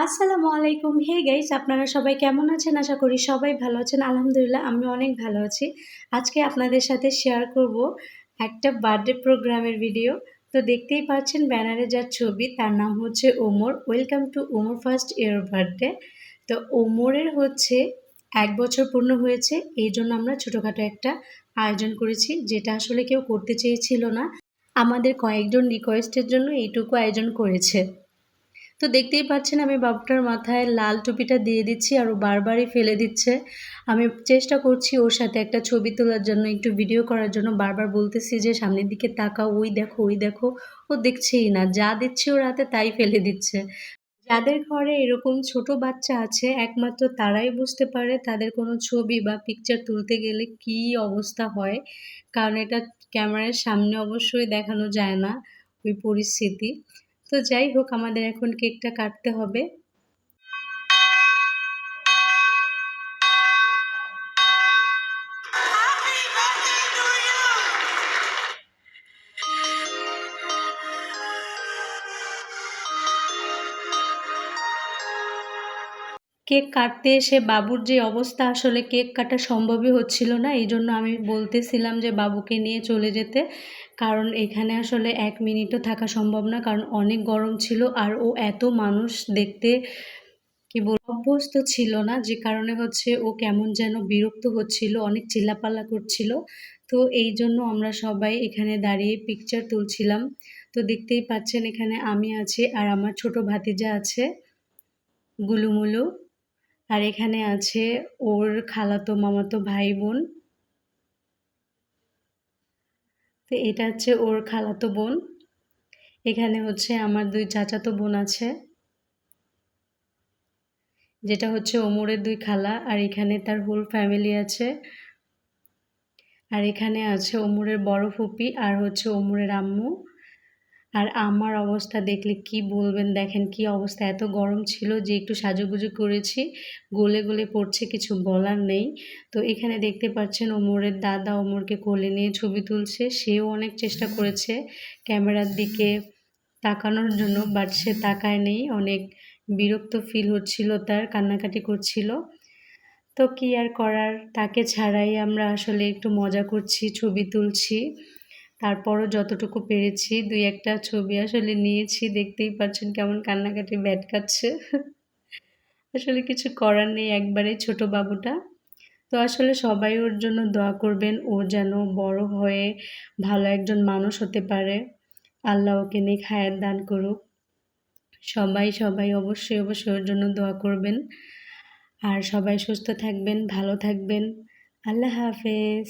আসসালামু আলাইকুম। Hey guys, আপনারা সবাই কেমন আছেন? আশা করি সবাই ভালো আছেন। আলহামদুলিল্লাহ আমি অনেক ভালো আছি। আজকে আপনাদের সাথে শেয়ার করব একটা বার্থডে প্রোগ্রামের ভিডিও। তো দেখতেই পাচ্ছেন ব্যানারে যার ছবি তার নাম হচ্ছে Omar. Welcome to Omar first year birthday. তো ওমরের হচ্ছে ১ বছর পূর্ণ হয়েছে। এইজন্য আমরা ছোটখাটো একটা আয়োজন করেছি, যেটা আসলে কেউ করতে চেয়েছিল না। আমাদের কয়েকজন রিকোয়েস্টের জন্য এইটুকু আয়োজন করেছে। তো দেখতেই পাচ্ছেন আমি বাবুটার মাথায় লাল টুপিটা দিয়ে দিচ্ছি আর ও বারবারই ফেলে দিচ্ছে। আমি চেষ্টা করছি ওর সাথে একটা ছবি তোলার জন্য, একটু ভিডিও করার জন্য বারবার বলতেছি যে সামনের দিকে তাকাও, ওই দেখো, ওই দেখো। ও দেখছেই না। যা দিচ্ছি ওর হাতে তাই ফেলে দিচ্ছে। যাদের ঘরে এরকম ছোট বাচ্চা আছে একমাত্র তারাই বুঝতে পারে তাদের কোনো ছবি বা পিকচার তুলতে গেলে কী অবস্থা হয়। কারণ এটা ক্যামেরার সামনে অবশ্যই দেখানো যায় না ওই পরিস্থিতি। তো যাই হোক, আমাদের এখন কেকটা কাটতে হবে। কেক কাটতে এসে বাবুর যে অবস্থা, আসলে কেক কাটা সম্ভবই হচ্ছিল না। এইজন্য আমি বলতেছিলাম যে বাবুকে নিয়ে চলে যেতে। কারণ এখানে আসলে ১ মিনিটও থাকা সম্ভব না। কারণ অনেক গরম ছিল আর ও এত মানুষ দেখতে অভ্যস্ত ছিল না, যে কারণে হচ্ছে ও কেমন যেন বিরক্ত হচ্ছিল, অনেক চিল্লাপাল্লা করছিল। তো এইজন্য আমরা সবাই এখানে দাঁড়িয়ে পিকচার তুলছিলাম। তো দেখতেই পাচ্ছেন এখানে আমি আছি আর আমার ছোট ভাতিজা আছে গুলুমুলু। আর এখানে আছে ওর খালাতো মামাতো ভাই-বোন। তো এটা হচ্ছে ওর খালাতো বোন। এখানে হচ্ছে আমার ২ চাচাতো বোন আছে। যেটা হচ্ছে ওমরের ২ খালা, আর এখানে তার হোল ফ্যামিলি আছে। আর এখানে আছে ওমরের বড় ফুপি আর হচ্ছে ওমরের আম্মু। আর আমার অবস্থা দেখলে কি বলবেন, দেখেন কি অবস্থা। এত গরম ছিল যে একটু সাজুগুজু করেছি, গলে গলে পড়ছে, কিছু বলার নেই। তো এখানে দেখতে পাচ্ছেন ওমরের দাদা ওমরকে কোলে নিয়ে ছবি তুলছে। সেও অনেক চেষ্টা করেছে ক্যামেরার দিকে তাকানোর জন্য, বাট সে তাকায় নেই। অনেক বিরক্ত ফিল হচ্ছিল তার, কান্নাকাটি করছিল। তো কি আর করার, তাকে ছাড়াই আমরা আসলে একটু মজা করছি, ছবি তুলছি। তারপরও যতটুকু পেরেছি ২-১ টা ছবি আসলে নিয়েছি। দেখতেই পাচ্ছেন কেমন কান্নাকাটি ভেটকাচ্ছে। আসলে কিছু করার নেই, একবারেই ছোট বাবুটা। তো আসলে সবাই ওর জন্য দোয়া করবেন, ও যেন বড় হয়ে ভালো একজন মানুষ হতে পারে। আল্লাহ ওকে নেক হায়াত দান করুক। সবাই অবশ্যই ওর জন্য দোয়া করবেন। আর সবাই সুস্থ থাকবেন, ভালো থাকবেন। আল্লাহ হাফেজ।